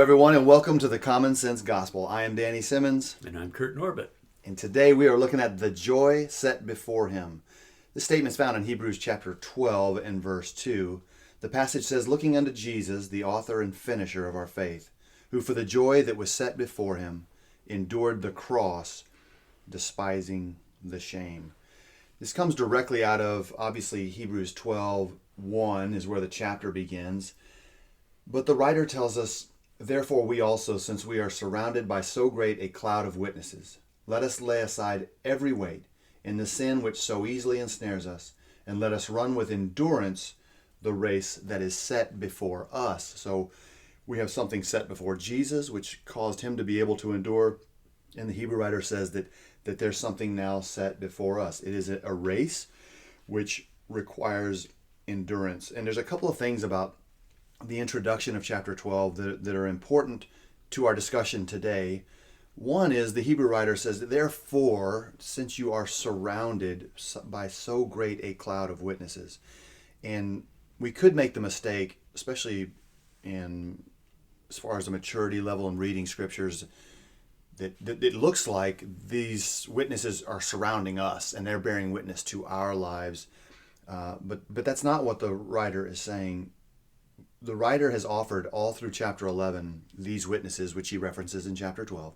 everyone, and welcome to the Common Sense Gospel. I am Danny Simmons. And I'm Kurt Norbit. And today we are looking at the joy set before him. This statement is found in Hebrews chapter 12 and verse 2. The passage says, "Looking unto Jesus, the author and finisher of our faith, who for the joy that was set before him endured the cross, despising the shame." This comes directly out of, obviously, Hebrews 12:1 is where the chapter begins. But the writer tells us, "Therefore we also, since we are surrounded by so great a cloud of witnesses, let us lay aside every weight and the sin which so easily ensnares us, and let us run with endurance the race that is set before us." So we have something set before Jesus, which caused him to be able to endure. And the Hebrew writer says that there's something now set before us. It is a race which requires endurance. And there's a couple of things about the introduction of chapter 12 that are important to our discussion today. One is the Hebrew writer says, "Therefore, since you are surrounded by so great a cloud of witnesses." And we could make the mistake, especially as far as the maturity level in reading scriptures, that it looks like these witnesses are surrounding us and they're bearing witness to our lives. But that's not what the writer is saying. The writer has offered all through chapter 11 these witnesses, which he references in chapter 12.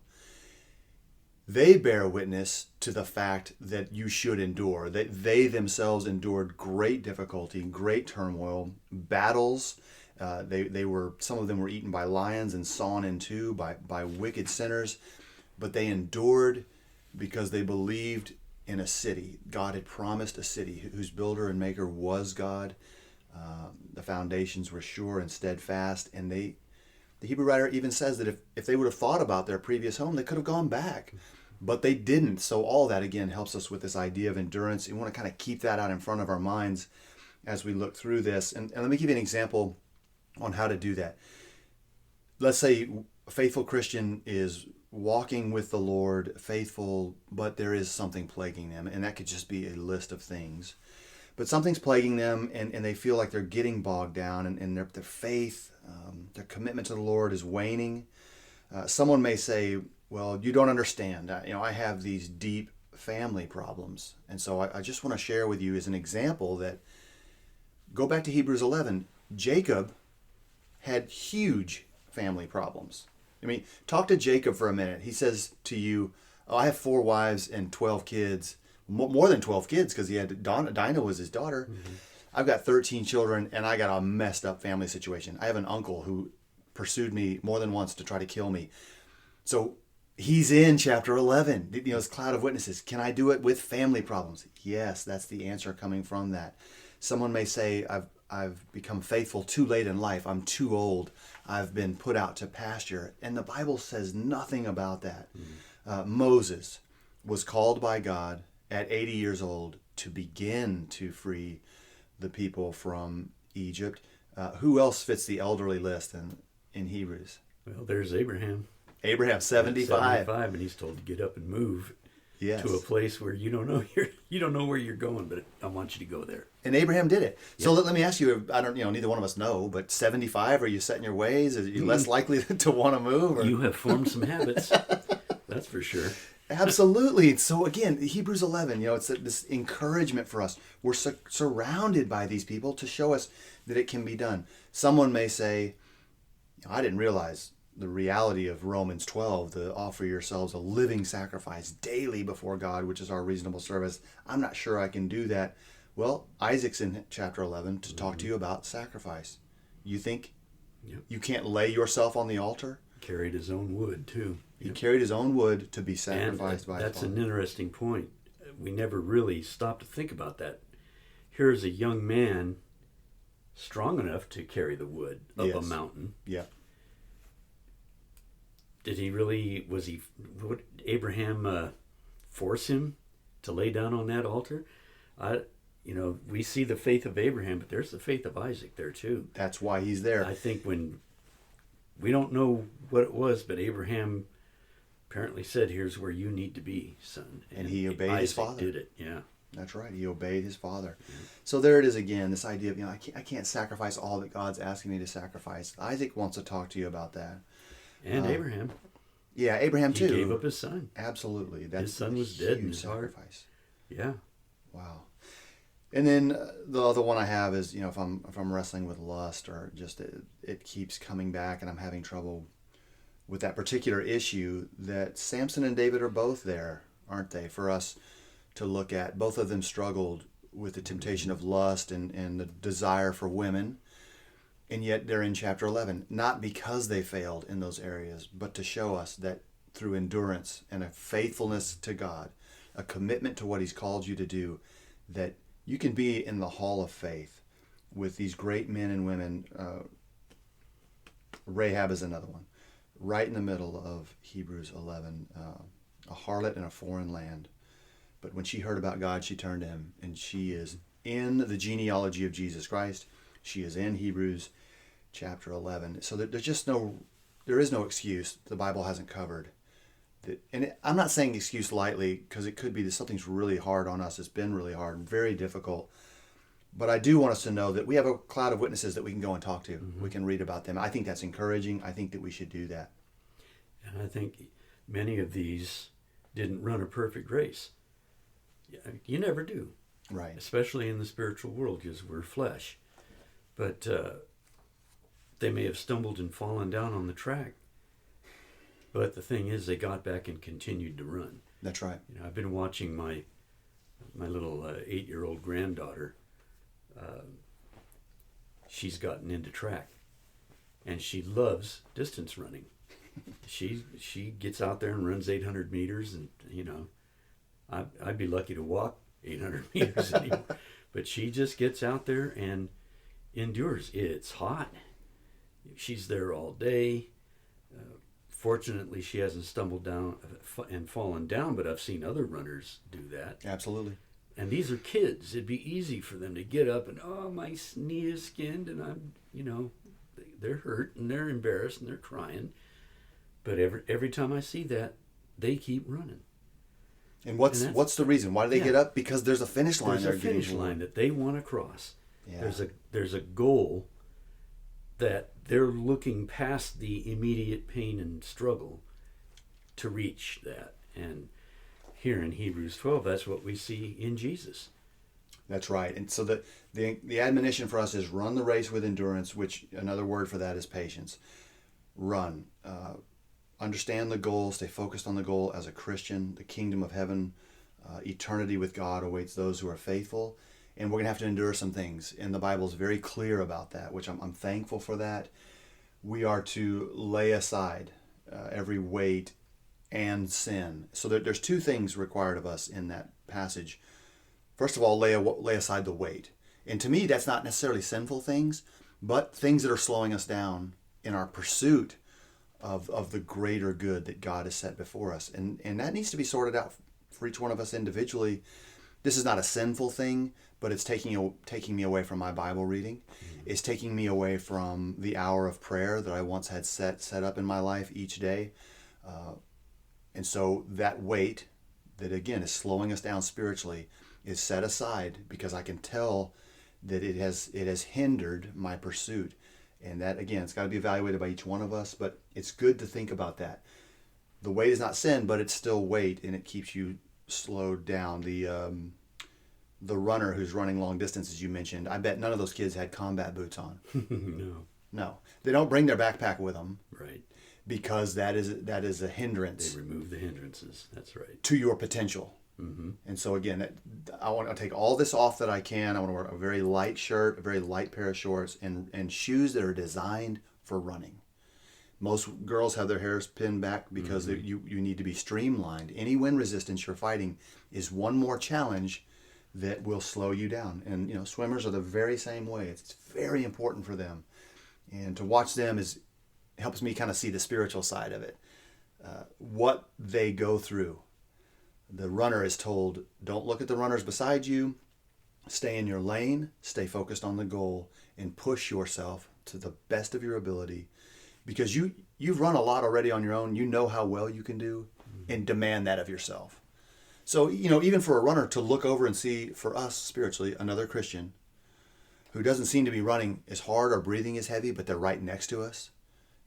They bear witness to the fact that you should endure, that they themselves endured great difficulty, great turmoil, battles. Some of them were eaten by lions and sawn in two by wicked sinners, but they endured because they believed in a city. God had promised a city whose builder and maker was God. The foundations were sure and steadfast, and the Hebrew writer even says that if they would have thought about their previous home, they could have gone back, but they didn't. So all that again helps us with this idea of endurance. We want to kind of keep that out in front of our minds as we look through this. And let me give you an example on how to do that. Let's say a faithful Christian is walking with the Lord, faithful, but there is something plaguing them, and that could just be a list of things. But something's plaguing them, and they feel like they're getting bogged down, and their faith, their commitment to the Lord is waning. Someone may say, "Well, you don't understand. I have these deep family problems." And so I just want to share with you as an example that, go back to Hebrews 11, Jacob had huge family problems. I mean, talk to Jacob for a minute. He says to you, "Oh, I have 4 wives and 12 kids. More than 12 kids, because he had Dinah was his daughter. Mm-hmm. I've got 13 children, and I got a messed up family situation. I have an uncle who pursued me more than once to try to kill me." So he's in chapter 11, this cloud of witnesses. Can I do it with family problems? Yes, that's the answer coming from that. Someone may say, I've become faithful too late in life. I'm too old. I've been put out to pasture. And the Bible says nothing about that. Mm-hmm. Moses was called by God at 80 years old to begin to free the people from Egypt. Who else fits the elderly list in Hebrews? Well, there's Abraham. Abraham, 75. 75, and he's told to get up and move. Yes. To a place where you don't know where you're going, but I want you to go there. And Abraham did it. Yep. So let me ask you, neither one of us know, but 75, are you set in your ways? Are you less likely to want to move? Or? You have formed some habits. That's for sure. Absolutely. So again, Hebrews 11, it's this encouragement for us. We're surrounded by these people to show us that it can be done. Someone may say, "I didn't realize the reality of Romans 12, to offer yourselves a living sacrifice daily before God, which is our reasonable service. I'm not sure I can do that." Well, Isaac's in chapter 11 to talk to you about sacrifice. You think you can't lay yourself on the altar? Carried his own wood, too. He carried his own wood to be sacrificed by his That's father. an interesting point. We never really stop to think about that. Here's a young man strong enough to carry the wood up a mountain. Yeah. Would Abraham force him to lay down on that altar? We see the faith of Abraham, but there's the faith of Isaac there too. That's why he's there. I think when we don't know what it was, but Abraham apparently said, "Here's where you need to be, son." And he obeyed his father. Did it, yeah. That's right. He obeyed his father. Mm-hmm. So there it is again, this idea of, I can't sacrifice all that God's asking me to sacrifice. Isaac wants to talk to you about that. And Abraham. Yeah, Abraham too. He gave up his son. Absolutely. That's his son was dead in his sacrifice. Heart. Yeah. Wow. And then the other one I have is, if I'm wrestling with lust, or just it keeps coming back and I'm having trouble with that particular issue, that Samson and David are both there, aren't they, for us to look at. Both of them struggled with the temptation of lust and the desire for women, and yet they're in chapter 11, not because they failed in those areas, but to show us that through endurance and a faithfulness to God, a commitment to what he's called you to do, that you can be in the hall of faith with these great men and women. Rahab is another one, right in the middle of Hebrews 11, a harlot in a foreign land. But when she heard about God, she turned to him, and she is in the genealogy of Jesus Christ. She is in Hebrews chapter 11. So there is no excuse the Bible hasn't covered. I'm not saying excuse lightly, because it could be that something's really hard on us. It's been really hard and very difficult. But I do want us to know that we have a cloud of witnesses that we can go and talk to. Mm-hmm. We can read about them. I think that's encouraging. I think that we should do that. And I think many of these didn't run a perfect race. You never do. Right. Especially in the spiritual world, because we're flesh. But they may have stumbled and fallen down on the track. But the thing is, they got back and continued to run. That's right. I've been watching my little 8-year-old granddaughter. She's gotten into track, and she loves distance running. She gets out there and runs 800 meters, and I'd be lucky to walk 800 meters anymore. But she just gets out there and endures. It's hot. She's there all day. Fortunately, she hasn't stumbled down and fallen down, but I've seen other runners do that. Absolutely. And these are kids. It'd be easy for them to get up and, my knee is skinned, and they're hurt and they're embarrassed and they're crying. But every time I see that, they keep running. And what's the reason? Why do they get up? Because there's a finish line. There's a finish line that they want to cross. Yeah. There's a goal that they're looking past the immediate pain and struggle to reach that. And here in Hebrews 12, that's what we see in Jesus. That's right. And so the admonition for us is run the race with endurance, which another word for that is patience. Run. Understand the goal. Stay focused on the goal as a Christian. The kingdom of heaven, eternity with God awaits those who are faithful. And we're going to have to endure some things. And the Bible is very clear about that, which I'm thankful for that. We are to lay aside every weight and sin. So there's two things required of us in that passage. First of all, lay aside the weight. And to me, that's not necessarily sinful things, but things that are slowing us down in our pursuit of the greater good that God has set before us. And that needs to be sorted out for each one of us individually. This is not a sinful thing, but it's taking me away from my Bible reading. Mm-hmm. It's taking me away from the hour of prayer that I once had set up in my life each day. And so that weight that, again, is slowing us down spiritually is set aside, because I can tell that it has hindered my pursuit. And that, again, it's got to be evaluated by each one of us, but it's good to think about that. The weight is not sin, but it's still weight, and it keeps you slowed down. The runner who's running long distance, as you mentioned, I bet none of those kids had combat boots on. No. They don't bring their backpack with them. Right. Because that is a hindrance. They remove the hindrances. That's right. To your potential. Mm-hmm. And so again, I want to take all this off that I can. I want to wear a very light shirt, a very light pair of shorts, and shoes that are designed for running. Most girls have their hairs pinned back because you need to be streamlined. Any wind resistance you're fighting is one more challenge that will slow you down. And swimmers are the very same way. It's very important for them. And to watch them helps me kind of see the spiritual side of it. What they go through. The runner is told, don't look at the runners beside you. Stay in your lane. Stay focused on the goal and push yourself to the best of your ability. Because you've run a lot already on your own. You know how well you can do, and demand that of yourself. So, even for a runner to look over and see, for us spiritually, another Christian who doesn't seem to be running as hard or breathing as heavy, but they're right next to us,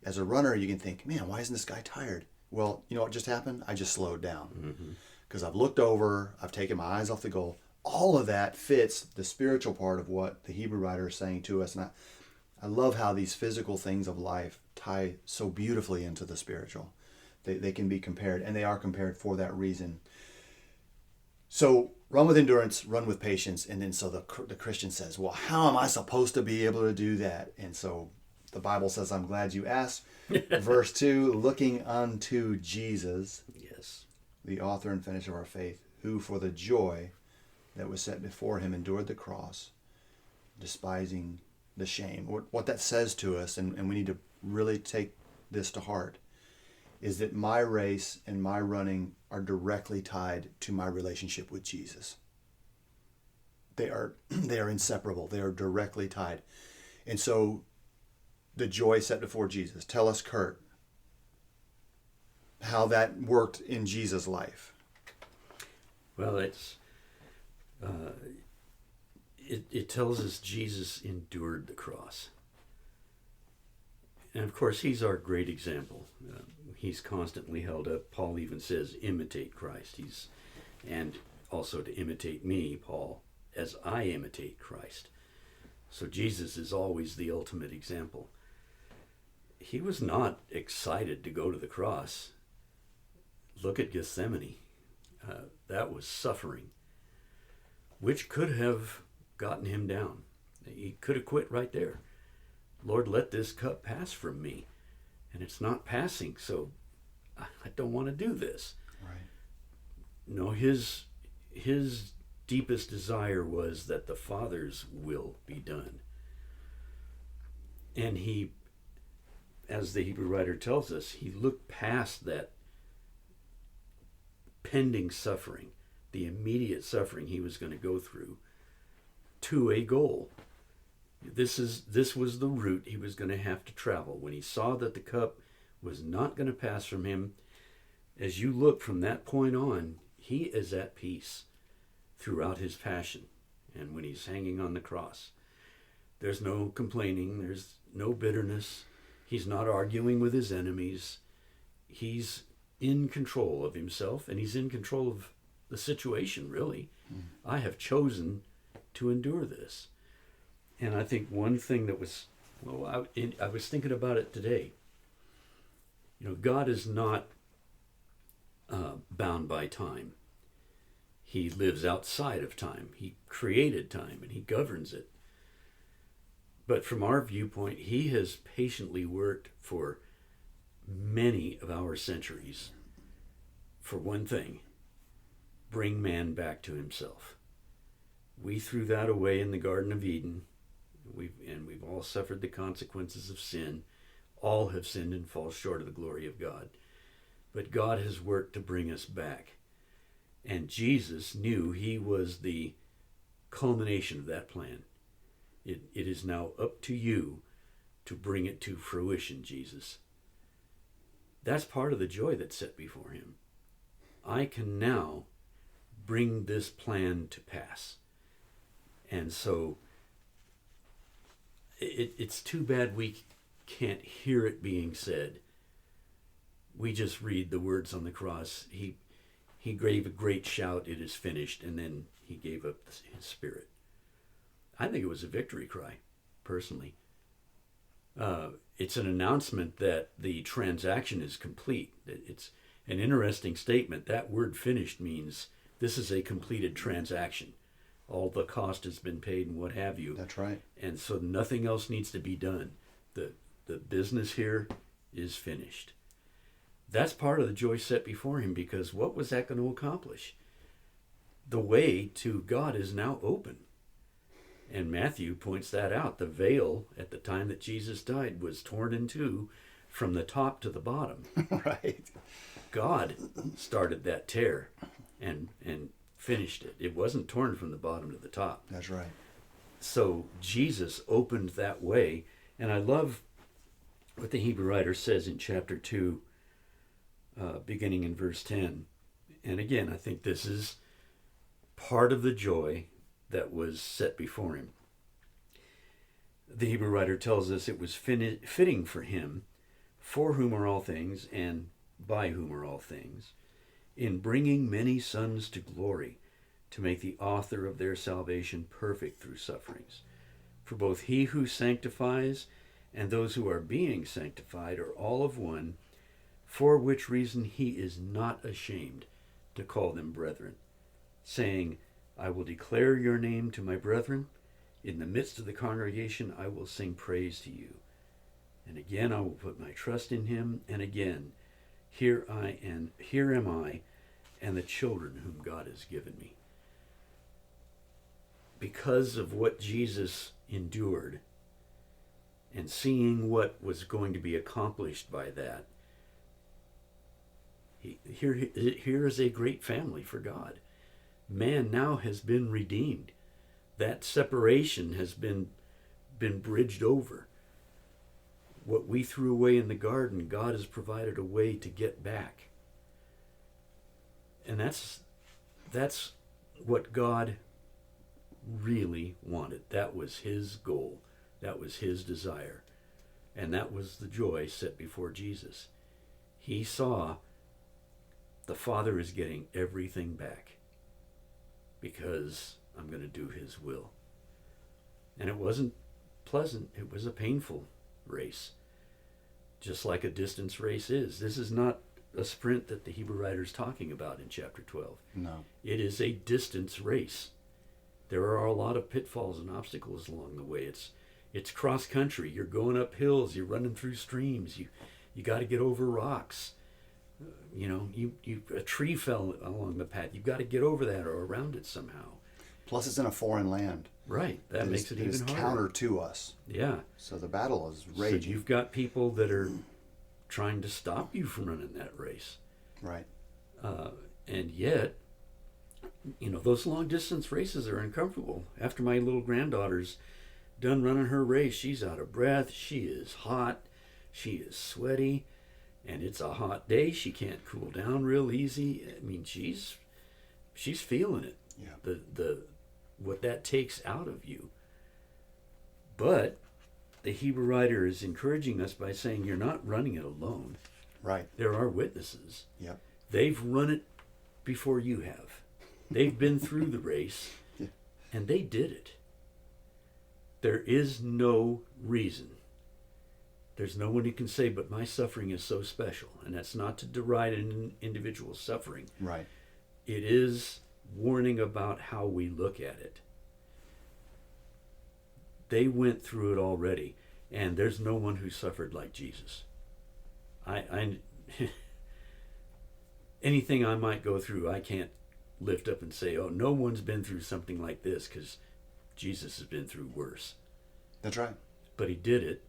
As a runner, you can think, man, why isn't this guy tired? Well, you know what just happened? I just slowed down because I've looked over, I've taken my eyes off the goal. All of that fits the spiritual part of what the Hebrew writer is saying to us. And I love how these physical things of life tie so beautifully into the spiritual. They can be compared, and they are compared for that reason. So run with endurance, run with patience, and then so the Christian says, well, how am I supposed to be able to do that? And so the Bible says, I'm glad you asked. Verse 2, looking unto Jesus, Yes. the author and finisher of our faith, who for the joy that was set before him endured the cross, despising the shame. What that says to us, and we need to really take this to heart, is that my race and my running are directly tied to my relationship with Jesus. They are inseparable. They are directly tied. And so the joy set before Jesus. Tell us, Kurt, how that worked in Jesus' life. Well, it tells us Jesus endured the cross. And of course, he's our great example. He's constantly held up. Paul even says, imitate Christ. And also to imitate me, Paul, as I imitate Christ. So Jesus is always the ultimate example. He was not excited to go to the cross. Look at Gethsemane. That was suffering, which could have gotten him down. He could have quit right there. Lord, let this cup pass from me. And it's not passing, so I don't want to do this. Right. No, his deepest desire was that the Father's will be done. And he, as the Hebrew writer tells us, he looked past that pending suffering, the immediate suffering he was going to go through, to a goal. This was the route he was going to have to travel. When he saw that the cup was not going to pass from him, as you look from that point on, he is at peace throughout his passion. And when he's hanging on the cross, there's no complaining, there's no bitterness. He's not arguing with his enemies. He's in control of himself, and he's in control of the situation, really. I have chosen to endure this. And I think one thing that was, I was thinking about it today. You know, God is not bound by time. He lives outside of time. He created time and he governs it. But from our viewpoint, he has patiently worked for many of our centuries. For one thing, bring man back to himself. We threw that away in the Garden of Eden. We've all suffered the consequences of sin. All have sinned and fall short of the glory of God. But God has worked to bring us back. And Jesus knew he was the culmination of that plan. It is now up to you to bring it to fruition, Jesus. That's part of the joy that's set before him. I can now bring this plan to pass. And so it's too bad we can't hear it being said. We just read the words on the cross. He gave a great shout, it is finished, and then he gave up his spirit. I think it was a victory cry, personally. It's an announcement that the transaction is complete. It's an interesting statement. That word finished means this is a completed transaction. All the cost has been paid and what have you. That's right. And so nothing else needs to be done. The business here is finished. That's part of the joy set before him, because what was that going to accomplish? The way to God is now open. And Matthew points that out. The veil at the time that Jesus died was torn in two from the top to the bottom. Right. God started that tear and finished it. It wasn't torn from the bottom to the top. That's right. So Jesus opened that way. And I love what the Hebrew writer says in chapter 2, beginning in verse 10. And again, I think this is part of the joy that was set before him. The Hebrew writer tells us it was fitting for him for whom are all things, and by whom are all things, in bringing many sons to glory, to make the author of their salvation perfect through sufferings. For both he who sanctifies and those who are being sanctified are all of one, for which reason he is not ashamed to call them brethren, saying, I will declare your name to my brethren. In the midst of the congregation I will sing praise to you. And again I will put my trust in him, and again, here am I, and the children whom God has given me. Because of what Jesus endured, and seeing what was going to be accomplished by that, here is a great family for God. Man now has been redeemed. That separation has been bridged over. What we threw away in the garden, God has provided a way to get back. And that's what God really wanted. That was his goal. That was his desire. And that was the joy set before Jesus. He saw the Father is getting everything back because I'm going to do his will. And it wasn't pleasant. It was a painful race, just like a distance race is. This is not a sprint that the Hebrew writer is talking about in chapter 12. No. It is a distance race. There are a lot of pitfalls and obstacles along the way. It's cross country. You're going up hills. You're running through streams. You got to get over rocks. A tree fell along the path. You've got to get over that or around it somehow. Plus, it's in a foreign land. Right. That makes it even harder. Counter to us. Yeah. So the battle is raging. So you've got people that are trying to stop you from running that race. Right. And yet, those long distance races are uncomfortable. After my little granddaughter's done running her race, she's out of breath. She is hot. She is sweaty. And it's a hot day. She can't cool down real easy. I mean, she's feeling it. Yeah. The what that takes out of you. But the Hebrew writer is encouraging us by saying you're not running it alone. Right. There are witnesses. Yep. They've run it before you have. They've been through the race, yeah. And they did it. There is no reason. There's no one who can say, but my suffering is so special. And that's not to deride an individual's suffering. Right. It is warning about how we look at it. They went through it already, and there's no one who suffered like Jesus. I anything I might go through, I can't lift up and say, oh, no one's been through something like this, because Jesus has been through worse. That's right. But he did it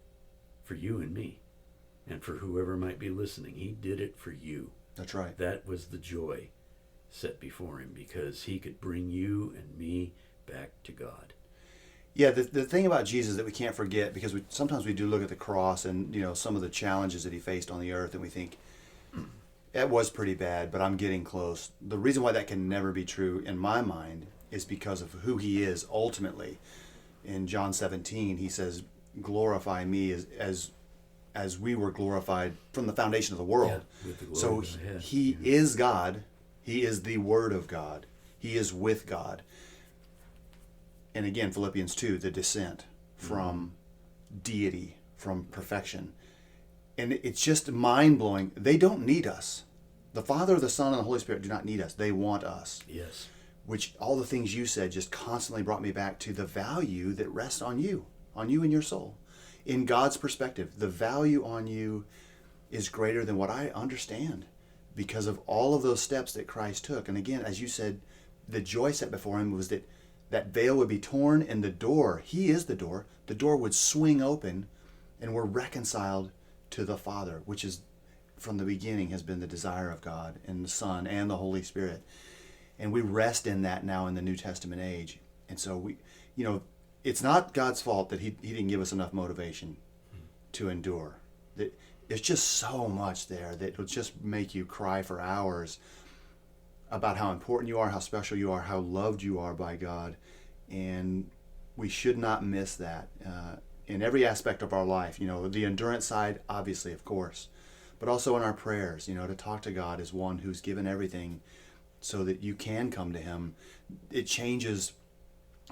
for you and me, and for whoever might be listening. He did it for you. That's right. That was the joy set before him, because he could bring you and me back to God. Yeah, the thing about Jesus that we can't forget, because sometimes we do look at the cross and some of the challenges that he faced on the earth, and we think that was pretty bad, but I'm getting close. The reason why that can never be true in my mind is because of who he is ultimately. In John 17, he says, "Glorify me as we were glorified from the foundation of the world." Yeah, with the glory so of the head. he is God. He is the Word of God. He is with God. And again, Philippians 2, the descent from deity, from perfection. And it's just mind-blowing. They don't need us. The Father, the Son, and the Holy Spirit do not need us. They want us. Yes. Which all the things you said just constantly brought me back to the value that rests on you and your soul. In God's perspective, the value on you is greater than what I understand because of all of those steps that Christ took. And again, as you said, the joy set before him was that veil would be torn and the door, he is the door would swing open and we're reconciled to the Father, which is from the beginning has been the desire of God and the Son and the Holy Spirit. And we rest in that now in the New Testament age. And so it's not God's fault that he didn't give us enough motivation to endure. There's just so much there that will just make you cry for hours about how important you are, how special you are, how loved you are by God. And we should not miss that. in every aspect of our life. The endurance side, obviously, of course, but also in our prayers, to talk to God as one who's given everything so that you can come to him. It changes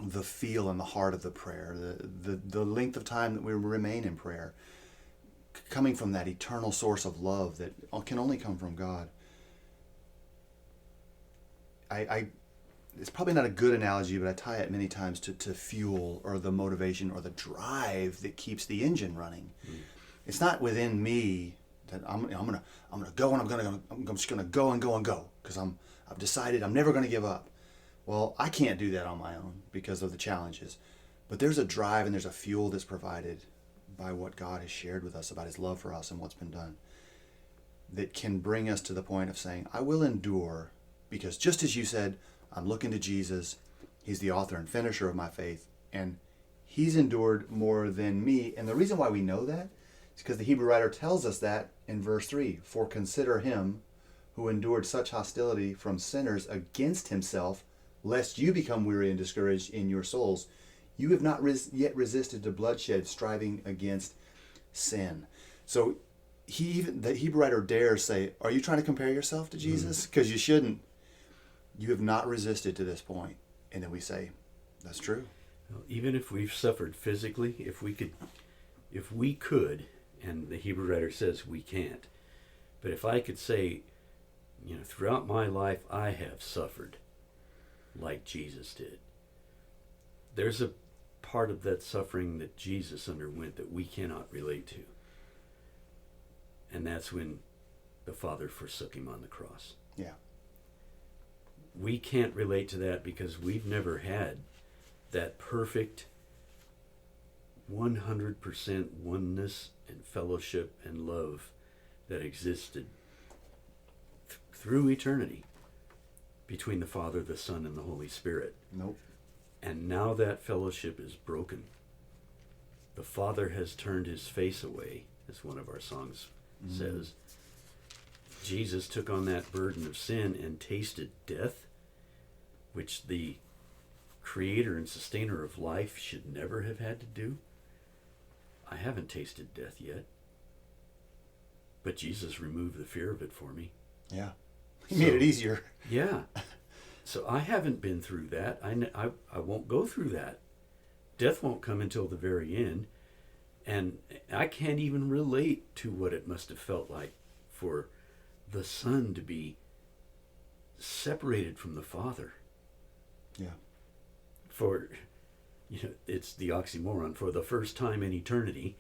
the feel and the heart of the prayer, the length of time that we remain in prayer, coming from that eternal source of love that can only come from God. It's probably not a good analogy, but I tie it many times to fuel or the motivation or the drive that keeps the engine running. It's not within me that I'm gonna go and I'm just gonna go and go and go because I've decided I'm never gonna give up. Well, I can't do that on my own because of the challenges, but there's a drive and there's a fuel that's provided by what God has shared with us about his love for us and what's been done that can bring us to the point of saying, I will endure because just as you said, I'm looking to Jesus. He's the author and finisher of my faith, and he's endured more than me. And the reason why we know that is because the Hebrew writer tells us that in verse 3, for consider him who endured such hostility from sinners against himself, lest you become weary and discouraged in your souls. You have not yet resisted to bloodshed, striving against sin. So the Hebrew writer dares say, are you trying to compare yourself to Jesus? Because you shouldn't. You have not resisted to this point. And then we say, that's true. Even if we've suffered physically, if we could, and the Hebrew writer says we can't, but if I could say, throughout my life I have suffered like Jesus did. There's a part of that suffering that Jesus underwent that we cannot relate to. And that's when the Father forsook him on the cross. Yeah. We can't relate to that because we've never had that perfect 100% oneness and fellowship and love that existed through eternity between the Father, the Son, and the Holy Spirit. Nope. And now that fellowship is broken. The Father has turned his face away, as one of our songs says. Jesus took on that burden of sin and tasted death, which the creator and sustainer of life should never have had to do. I haven't tasted death yet, but Jesus removed the fear of it for me. Yeah. He made it easier. Yeah. So I haven't been through that. I won't go through that. Death won't come until the very end. And I can't even relate to what it must have felt like for the Son to be separated from the Father. Yeah. For, it's the oxymoron, for the first time in eternity.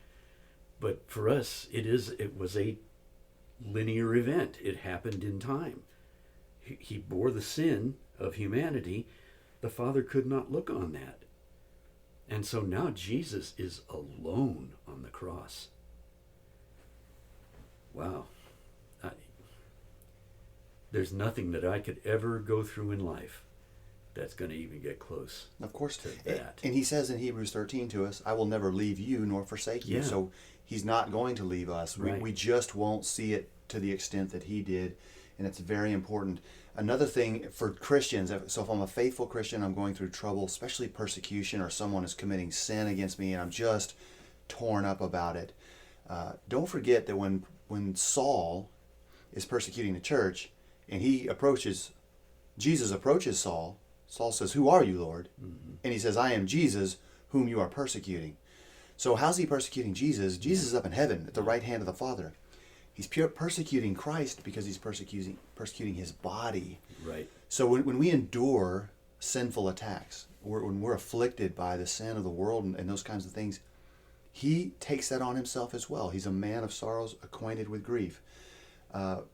But for us, it was a linear event. It happened in time. He bore the sin of humanity. The Father could not look on that. And so now Jesus is alone on the cross. Wow. There's nothing that I could ever go through in life that's going to even get close. Of course. To that. And he says in Hebrews 13 to us, I will never leave you nor forsake you. Yeah. So he's not going to leave us. Right. We just won't see it to the extent that he did. And it's very important. Another thing for Christians, so if I'm a faithful Christian, I'm going through trouble, especially persecution, or someone is committing sin against me and I'm just torn up about it. Don't forget that when Saul is persecuting the church and Jesus approaches Saul, Saul says, who are you, Lord? Mm-hmm. And he says, I am Jesus, whom you are persecuting. So how's he persecuting Jesus? Jesus is up in heaven at the right hand of the Father. He's persecuting Christ because he's persecuting his body. Right. So when we endure sinful attacks, when we're afflicted by the sin of the world and those kinds of things, he takes that on himself as well. He's a man of sorrows, acquainted with grief. 1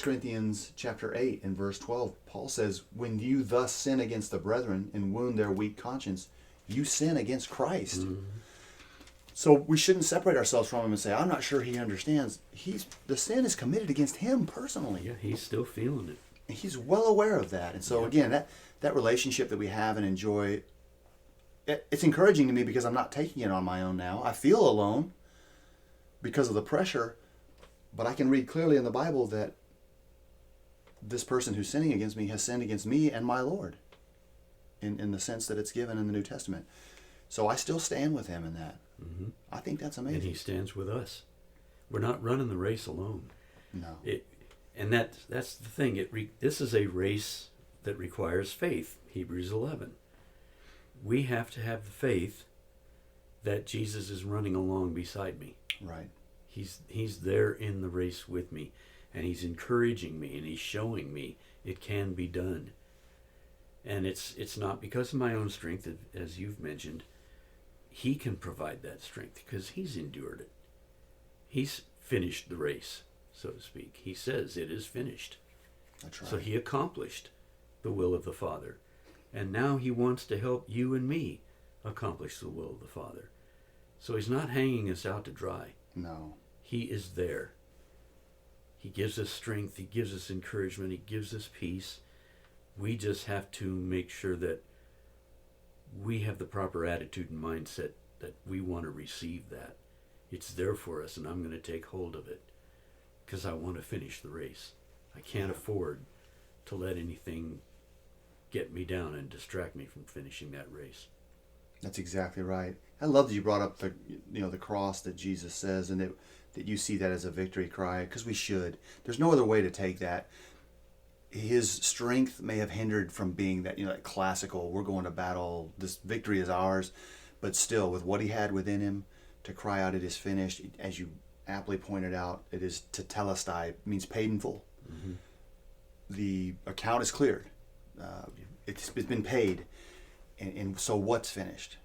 Corinthians chapter 8 and verse 12, Paul says, when you thus sin against the brethren and wound their weak conscience, you sin against Christ. Mm-hmm. So we shouldn't separate ourselves from him and say, I'm not sure he understands. The sin is committed against him personally. Yeah, he's still feeling it. He's well aware of that. And so again, that relationship that we have and enjoy, it's encouraging to me because I'm not taking it on my own now. I feel alone because of the pressure, but I can read clearly in the Bible that this person who's sinning against me has sinned against me and my Lord in the sense that it's given in the New Testament. So I still stand with him in that. Mm-hmm. I think that's amazing. And he stands with us. We're not running the race alone. No. And that's the thing. This is a race that requires faith. Hebrews 11. We have to have the faith that Jesus is running along beside me. Right. He's there in the race with me, and he's encouraging me, and he's showing me it can be done. And it's not because of my own strength, as you've mentioned. He can provide that strength because he's endured it. He's finished the race, so to speak. He says it is finished. That's right. So he accomplished the will of the Father. And now he wants to help you and me accomplish the will of the Father. So he's not hanging us out to dry. No. He is there. He gives us strength. He gives us encouragement. He gives us peace. We just have to make sure that we have the proper attitude and mindset that we want to receive that. It's there for us, and I'm going to take hold of it because I want to finish the race. I can't afford to let anything get me down and distract me from finishing that race. That's exactly right. I love that you brought up the cross that Jesus says, and that you see that as a victory cry, because we should. There's no other way to take that. His strength may have hindered from being that classical, we're going to battle, this victory is ours, but still, with what he had within him, to cry out, it is finished, as you aptly pointed out, it is tetelestai, means paid in full. Mm-hmm. The account is cleared. It's been paid. And so what's finished?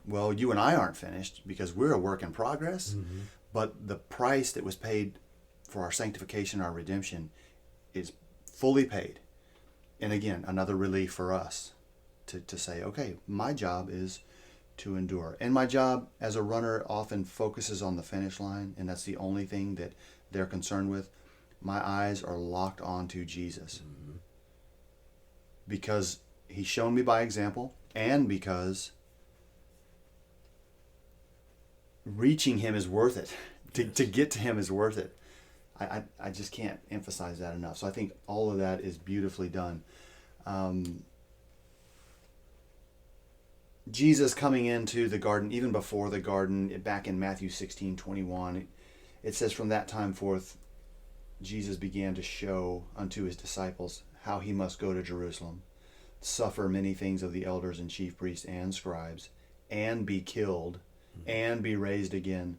Well, you and I aren't finished because we're a work in progress, Mm-hmm. but the price that was paid for our sanctification, our redemption, is fully paid. And again, another relief for us to say, okay, my job is to endure. And my job as a runner often focuses on the finish line, and that's the only thing that they're concerned with. My eyes are locked onto Jesus. Mm-hmm. Because he's shown me by example, and because reaching him is worth it. To get to him is worth it. I just can't emphasize that enough. So I think all of that is beautifully done. Jesus coming into the garden, even before the garden, back in Matthew 16:21, it says, from that time forth, Jesus began to show unto his disciples how he must go to Jerusalem, suffer many things of the elders and chief priests and scribes, and be killed, and be raised again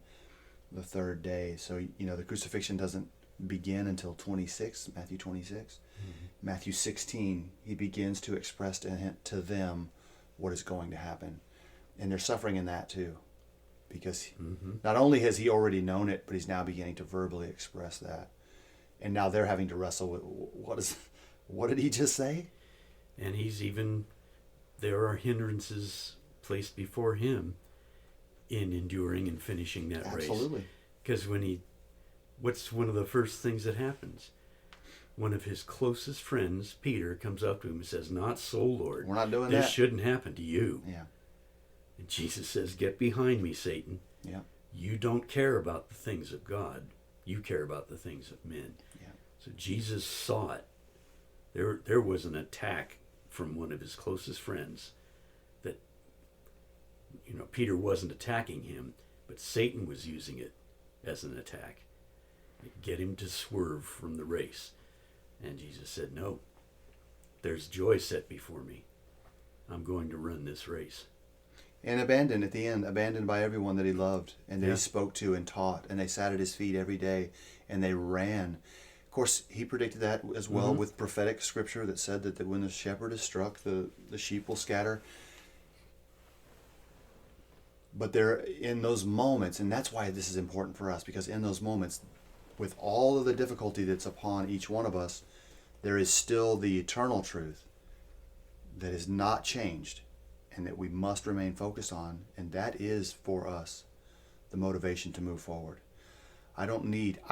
the third day. So, the crucifixion doesn't begin until 26, Matthew 26. Mm-hmm. Matthew 16, he begins to express to them what is going to happen. And they're suffering in that too. Because Mm-hmm. not only has he already known it, but he's now beginning to verbally express that. And now they're having to wrestle with, what did he just say? And there are hindrances placed before him in enduring and finishing that race. Absolutely. Because what's one of the first things that happens? One of his closest friends, Peter, comes up to him and says, "Not so, Lord. We're not doing this that. shouldn't happen to you." Yeah. And Jesus says, "Get behind me, Satan. Yeah. You don't care about the things of God. You care about the things of men." Yeah. So Jesus saw it. There was an attack from one of his closest friends that, Peter wasn't attacking him, but Satan was using it as an attack. Get him to swerve from the race. And Jesus said, "No, there's joy set before me. I'm going to run this race." And abandoned at the end, abandoned by everyone that he loved and that Yeah. he spoke to and taught, and they sat at his feet every day and they ran. Of course, he predicted that as well Mm-hmm. with prophetic scripture that said that when the shepherd is struck, the sheep will scatter. But they're in those moments, and that's why this is important for us, because in those moments, with all of the difficulty that's upon each one of us, there is still the eternal truth that is not changed and that we must remain focused on, and that is for us the motivation to move forward. I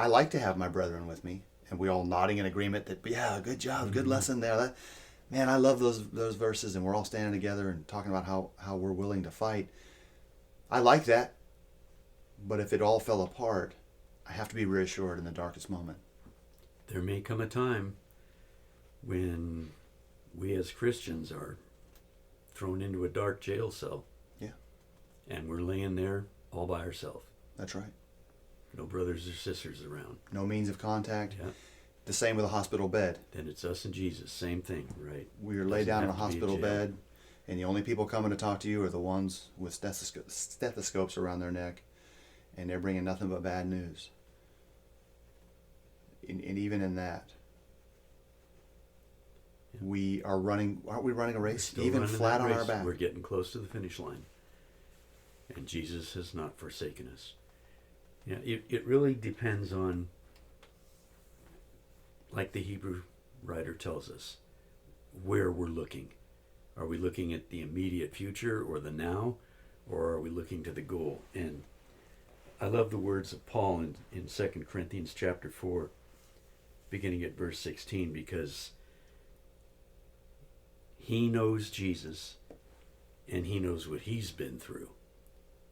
like to have my brethren with me, and we all nodding in agreement that, yeah, good job, good lesson there. Man, I love those verses, and we're all standing together and talking about how we're willing to fight. I like that, but if it all fell apart, I have to be reassured in the darkest moment. There may come a time when we as Christians are thrown into a dark jail cell. Yeah. And we're laying there all by ourselves. That's right. No brothers or sisters around. No means of contact. Yeah. The same with a hospital bed. Then it's us and Jesus. Same thing, right? We are laid down in a hospital bed, and the only people coming to talk to you are the ones with stethoscopes around their neck, and they're bringing nothing but bad news. And even in that, we are running. Aren't we running a race? Even flat on our back. We're getting close to the finish line, and Jesus has not forsaken us. Yeah, it really depends on, like the Hebrew writer tells us, where we're looking. Are we looking at the immediate future or the now, or are we looking to the goal? And I love the words of Paul in 2 Corinthians chapter 4, beginning at verse 16, because he knows Jesus and he knows what he's been through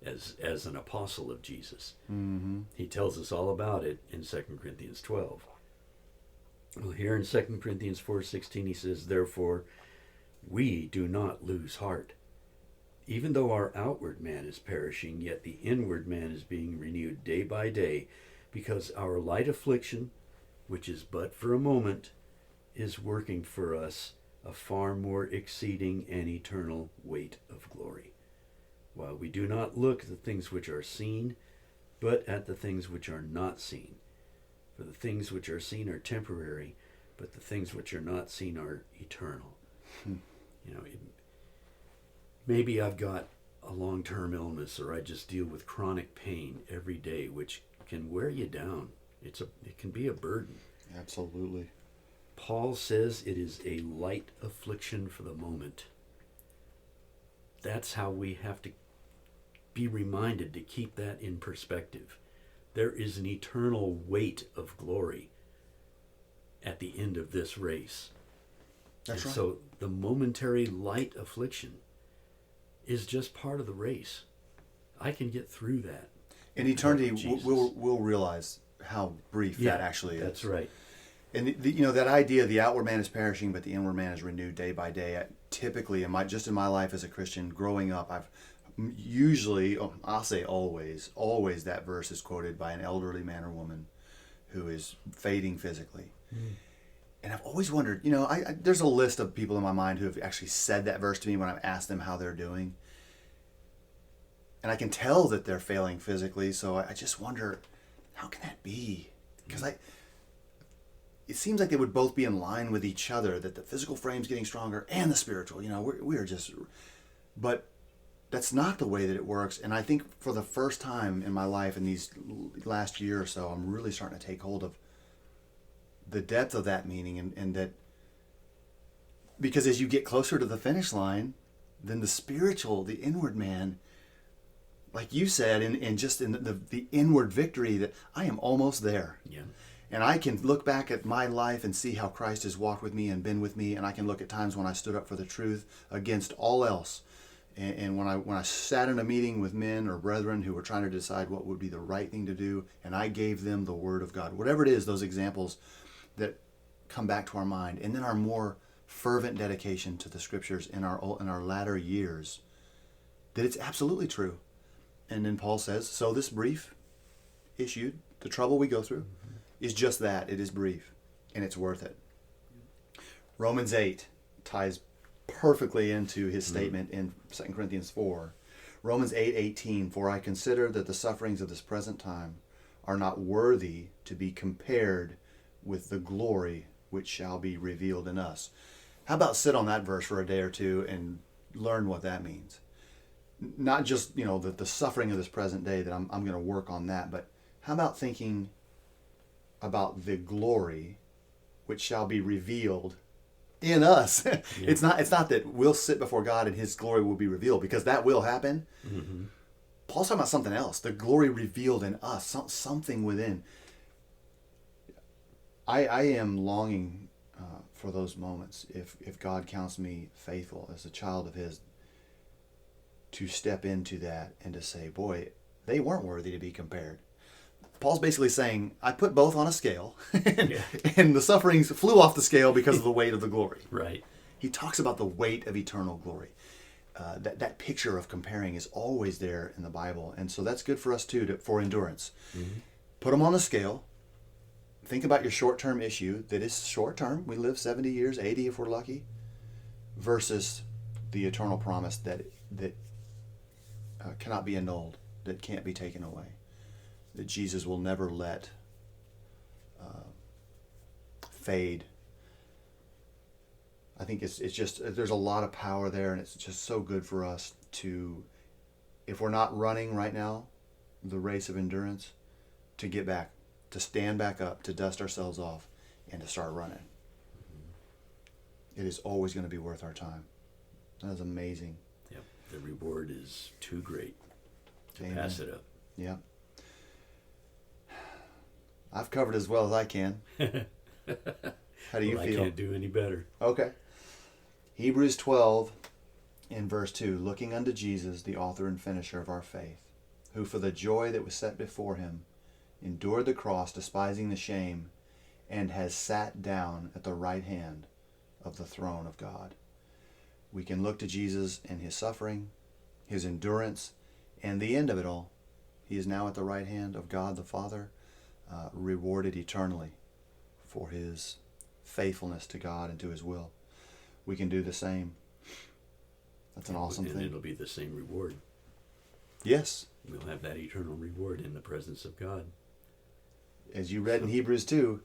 as an apostle of Jesus. Mm-hmm. He tells us all about it in 2 Corinthians 12. Well, here in 2 Corinthians 4:16 he says, "Therefore we do not lose heart. Even though our outward man is perishing, yet the inward man is being renewed day by day, because our light affliction, which is but for a moment, is working for us a far more exceeding and eternal weight of glory. While we do not look at the things which are seen, but at the things which are not seen. For the things which are seen are temporary, but the things which are not seen are eternal." You know, maybe I've got a long-term illness, or I just deal with chronic pain every day, which can wear you down. It can be a burden. Absolutely. Paul says it is a light affliction for the moment. That's how we have to be reminded to keep that in perspective. There is an eternal weight of glory at the end of this race. That's right. So the momentary light affliction is just part of the race. I can get through that. In eternity, we'll realize how brief that actually is. That's right. And that idea, the outward man is perishing, but the inward man is renewed day by day. Typically, in my life as a Christian, growing up, I've usually, I'll say always that verse is quoted by an elderly man or woman who is fading physically. Mm. And I've always wondered, there's a list of people in my mind who have actually said that verse to me when I've asked them how they're doing. And I can tell that they're failing physically, so I just wonder, how can that be? Because it seems like they would both be in line with each other, that the physical frame's getting stronger and the spiritual. We're just... But that's not the way that it works. And I think for the first time in my life, in these last year or so, I'm really starting to take hold of the depth of that meaning, and that, because as you get closer to the finish line, then the spiritual, the inward man, like you said, and just in the inward victory, that I am almost there. Yeah. And I can look back at my life and see how Christ has walked with me and been with me, and I can look at times when I stood up for the truth against all else. And when I sat in a meeting with men or brethren who were trying to decide what would be the right thing to do, and I gave them the Word of God, whatever it is, those examples that come back to our mind, and then our more fervent dedication to the Scriptures in our latter years, that it's absolutely true. And then Paul says, so this brief issue, the trouble we go through, is just that. It is brief, and it's worth it. Romans 8 ties perfectly into his statement in 2 Corinthians 4. Romans 8:18, "For I consider that the sufferings of this present time are not worthy to be compared with the glory which shall be revealed in us." How about sit on that verse for a day or two and learn what that means? Not just, the suffering of this present day, that I'm going to work on that, but how about thinking about the glory which shall be revealed in us? Yeah. It's not that we'll sit before God and his glory will be revealed, because that will happen. Mm-hmm. Paul's talking about something else, the glory revealed in us, something within. I am longing for those moments, if God counts me faithful as a child of his, to step into that and to say, boy, they weren't worthy to be compared. Paul's basically saying, I put both on a scale, and the sufferings flew off the scale because of the weight of the glory. Right. He talks about the weight of eternal glory. that picture of comparing is always there in the Bible. And so that's good for us too, for endurance. Mm-hmm. Put them on a scale. Think about your short-term issue that is short-term. We live 70 years, 80 if we're lucky, versus the eternal promise that cannot be annulled, that can't be taken away, that Jesus will never let fade. I think it's just, there's a lot of power there, and it's just so good for us to, if we're not running right now, the race of endurance, to get back, to stand back up, to dust ourselves off, and to start running. Mm-hmm. It is always going to be worth our time. That is amazing. Yep. The reward is too great to Amen. Pass it up. Yeah. I've covered as well as I can. How do you feel? I can't do any better. Okay. Hebrews 12 in verse 2, looking unto Jesus, the author and finisher of our faith, who for the joy that was set before him endured the cross, despising the shame, and has sat down at the right hand of the throne of God. We can look to Jesus and his suffering, his endurance, and the end of it all. He is now at the right hand of God the Father, rewarded eternally for his faithfulness to God and to his will. We can do the same. That's an awesome thing. And it'll be the same reward. Yes. We'll have that eternal reward in the presence of God. As you read in Hebrews 2,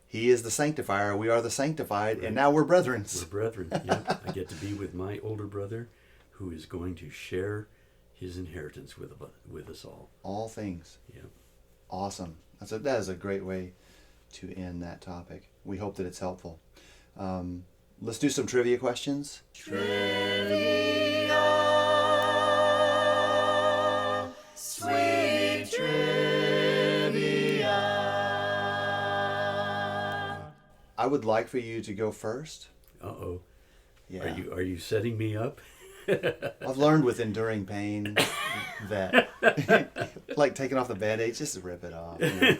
he is the sanctifier, we are the sanctified, right. And now we're brethren. We're brethren, yeah. I get to be with my older brother, who is going to share his inheritance with us all. All things. Yeah. Awesome. That is a great way to end that topic. We hope that it's helpful. Let's do some trivia questions. Trivia. Sweet trivia. I would like for you to go first. Uh-oh. Yeah. Are you setting me up? I've learned with enduring pain that, like taking off the Band-Aid, just rip it off. You know?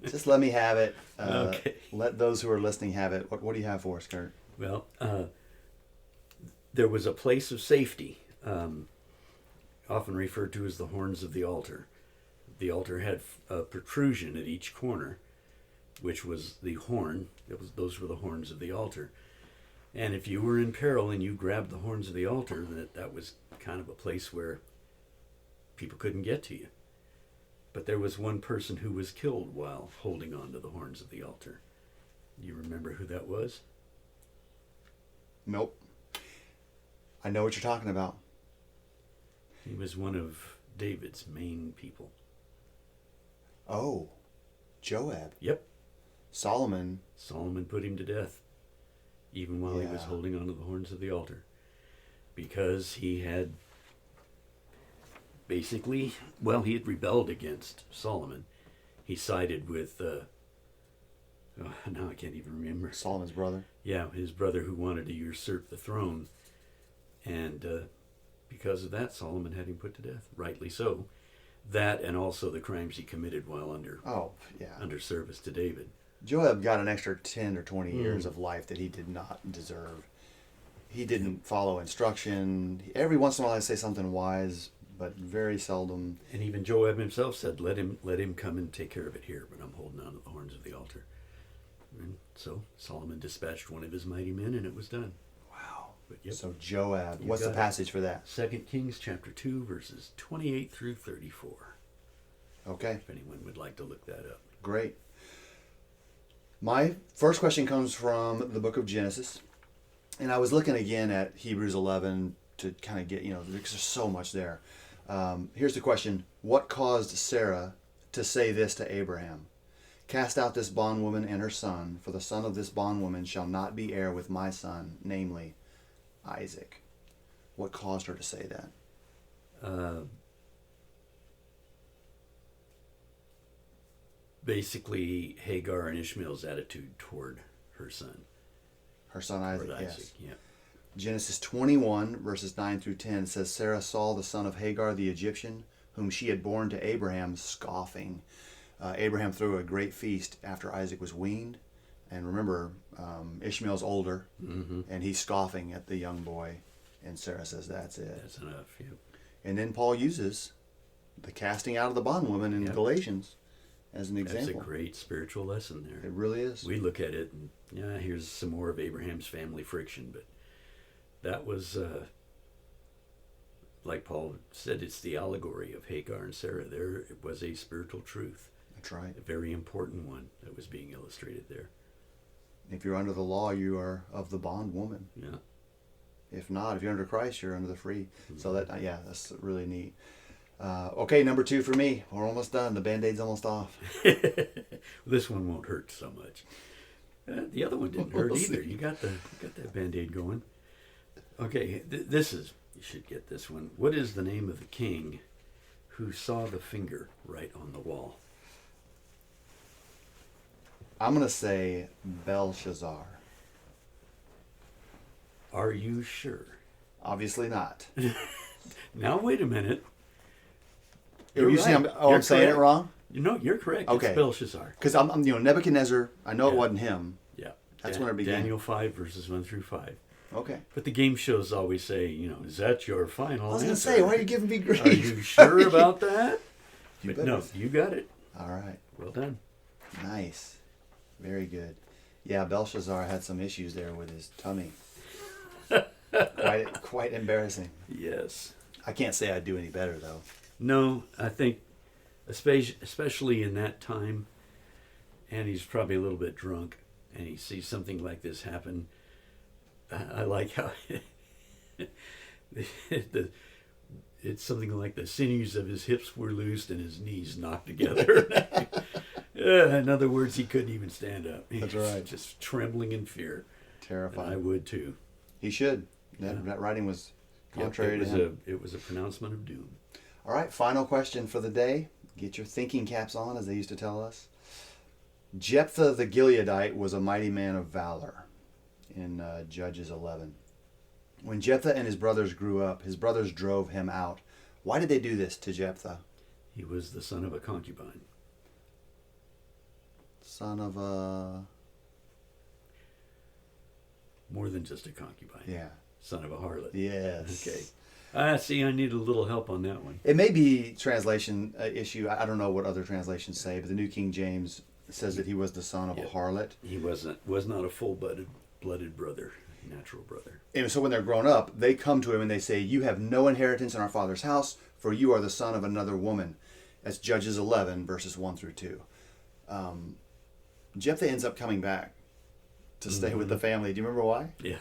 Just let me have it. Okay. Let those who are listening have it. What do you have for us, Kurt? Well, there was a place of safety, often referred to as the horns of the altar. The altar had a protrusion at each corner, which was the horn. Those were the horns of the altar. And if you were in peril and you grabbed the horns of the altar, that was kind of a place where people couldn't get to you. But there was one person who was killed while holding on to the horns of the altar. You remember who that was? Nope. I know what you're talking about. He was one of David's main people. Oh, Joab. Yep. Solomon put him to death, even while he was holding onto the horns of the altar, because he had basically, he had rebelled against Solomon. He sided with, now I can't even remember. Solomon's brother. Yeah, his brother who wanted to usurp the throne. And because of that, Solomon had him put to death, rightly so. That and also the crimes he committed while under service to David. Joab got an extra 10 or 20 years of life that he did not deserve. He didn't follow instruction. Every once in a while I'd say something wise, but very seldom. And even Joab himself said, let him come and take care of it here, but I'm holding on to the horns of the altar. And so Solomon dispatched one of his mighty men, and it was done. Wow. But yep. So Joab, what's the passage for that? 2 Kings chapter 2, verses 28 through 34. Okay. If anyone would like to look that up. Great. My first question comes from the book of Genesis. And I was looking again at Hebrews 11 to kind of get, because there's so much there. Here's the question. What caused Sarah to say this to Abraham? Cast out this bondwoman and her son, for the son of this bondwoman shall not be heir with my son, namely Isaac. What caused her to say that? Basically, Hagar and Ishmael's attitude toward her son. Her son Isaac, yes. Yeah. Genesis 21, verses 9 through 10 says, Sarah saw the son of Hagar the Egyptian, whom she had borne to Abraham, scoffing. Abraham threw a great feast after Isaac was weaned. And remember, Ishmael's older, and he's scoffing at the young boy. And Sarah says, that's it. That's enough. Yep. And then Paul uses the casting out of the bondwoman in Yep. Galatians as an example. That's a great spiritual lesson there. It really is. We look at it and, yeah, here's some more of Abraham's family friction, but that was, like Paul said, it's the allegory of Hagar and Sarah. There was a spiritual truth, That's right. a very important one that was being illustrated there. If you're under the law, you are of the bondwoman. Yeah. If not, if you're under Christ, you're under the free. So that, yeah, that's really neat. Okay, number 2 for me. We're almost done. The Band-Aid's almost off. This one won't hurt so much. The other one didn't hurt We'll either. see. You got that Band-Aid going. Okay, this is, you should get this one. What is the name of the king who saw the finger right on the wall? I'm going to say Belshazzar. Are you sure? Obviously not. Now, wait a minute. Are you saying I'm You're saying it correct. wrong? No, you're correct. Okay. It's Belshazzar. Because I'm Nebuchadnezzar. I know it Yeah. wasn't him. Yeah. That's when it began. Daniel 5, verses 1 through 5. Okay. But the game shows always say, is that your final I was going to answer? say, why are you giving me grief? Are you sure about that? You But no, better. you got it. All right. Well done. Nice. Very good. Yeah, Belshazzar had some issues there with his tummy. Quite embarrassing. Yes. I can't say I'd do any better, though. No, I think, especially in that time, and he's probably a little bit drunk, and he sees something like this happen. I like how it's something like the sinews of his hips were loosed and his knees knocked together. In other words, he couldn't even stand up. He That's was right. just trembling in fear. And Terrifying. I would too. He should. Yeah. That writing was Yep, contrary to him. it was a pronouncement of doom. All right, final question for the day. Get your thinking caps on, as they used to tell us. Jephthah the Gileadite was a mighty man of valor in Judges 11. When Jephthah and his brothers grew up, his brothers drove him out. Why did they do this to Jephthah? He was the son of a concubine. Son of a... More than just a concubine. Yeah. Son of a harlot. Yes. Okay. See, I need a little help on that one. It may be translation issue. I don't know what other translations say, but the New King James says that he was the son of a Yep. harlot. He was not a full-blooded brother, natural brother. And so when they're grown up, they come to him and they say, "You have no inheritance in our father's house, for you are the son of another woman." That's Judges 11, verses 1 through 2. Jephthah ends up coming back to stay with the family. Do you remember why? Yeah.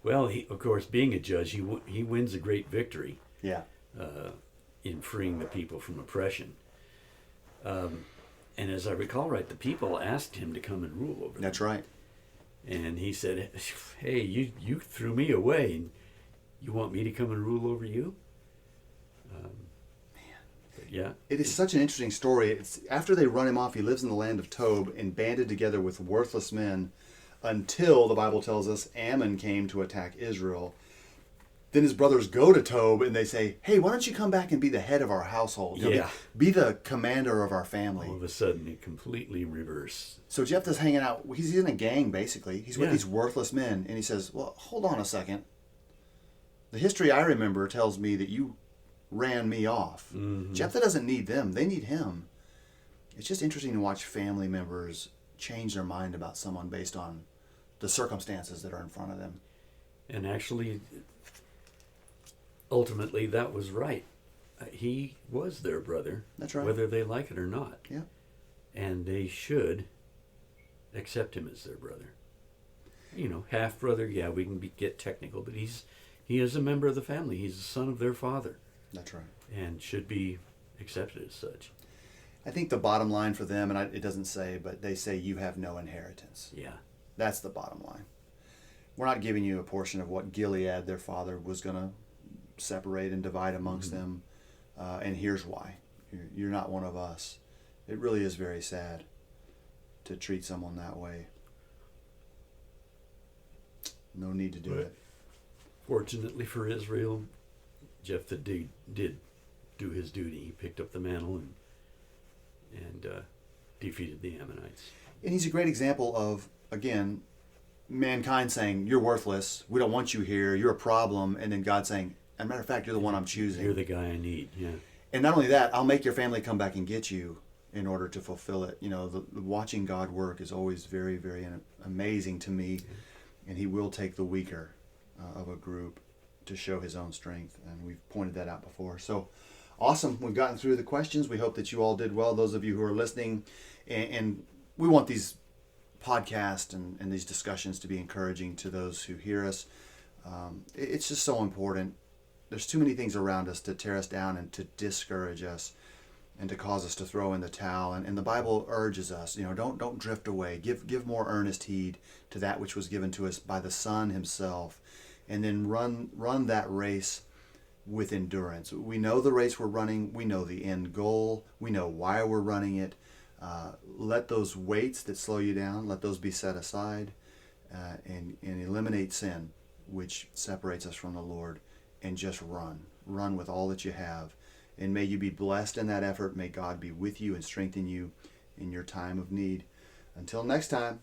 Well, of course, being a judge, he wins a great victory Yeah. in freeing the people from oppression. And as I recall right, the people asked him to come and rule over them. That's right. And he said, "Hey, you threw me away, and you want me to come and rule over you?" But yeah. It is such an interesting story. It's after they run him off, he lives in the land of Tob and banded together with worthless men until, the Bible tells us, Ammon came to attack Israel. Then his brothers go to Tob and they say, "Hey, why don't you come back and be the head of our household? You know, Yeah. be the commander of our family." All of a sudden, it completely reversed. So Jephthah's hanging out. He's in a gang, basically. He's with Yeah. these worthless men. And he says, "Well, hold on a second. The history I remember tells me that you ran me off." Mhm. Jephthah doesn't need them. They need him. It's just interesting to watch family members change their mind about someone based on the circumstances that are in front of them. And actually, ultimately, that was right. He was their brother. That's right. Whether they like it or not. Yeah. And they should accept him as their brother. Half brother, yeah, we can get technical, but he is a member of the family. He's the son of their father That's right. and should be accepted as such. I think the bottom line for them, and it doesn't say, but they say, "You have no inheritance." Yeah. That's the bottom line. We're not giving you a portion of what Gilead, their father, was going to separate and divide amongst them. And here's why. You're not one of us. It really is very sad to treat someone that way. No need to do Right. it. Fortunately for Israel, Jephthah did do his duty. He picked up the mantle and defeated the Ammonites. And he's a great example of, again, mankind saying, you're worthless, we don't want you here, you're a problem, and then God saying, as a matter of fact, you're the one I'm choosing. You're the guy I need. Yeah. And not only that, I'll make your family come back and get you in order to fulfill it. You know, the watching God work is always very, very amazing to me. And he will take the weaker of a group to show his own strength. And we've pointed that out before. So awesome. We've gotten through the questions. We hope that you all did well, those of you who are listening. And we want these podcasts and these discussions to be encouraging to those who hear us. It's just so important. There's too many things around us to tear us down and to discourage us and to cause us to throw in the towel. And the Bible urges us, don't drift away. Give more earnest heed to that which was given to us by the Son himself. And then run that race with endurance. We know the race we're running. We know the end goal. We know why we're running it. Let those weights that slow you down, let those be set aside, and eliminate sin, which separates us from the Lord. And just run with all that you have. And may you be blessed in that effort. May God be with you and strengthen you in your time of need. Until next time.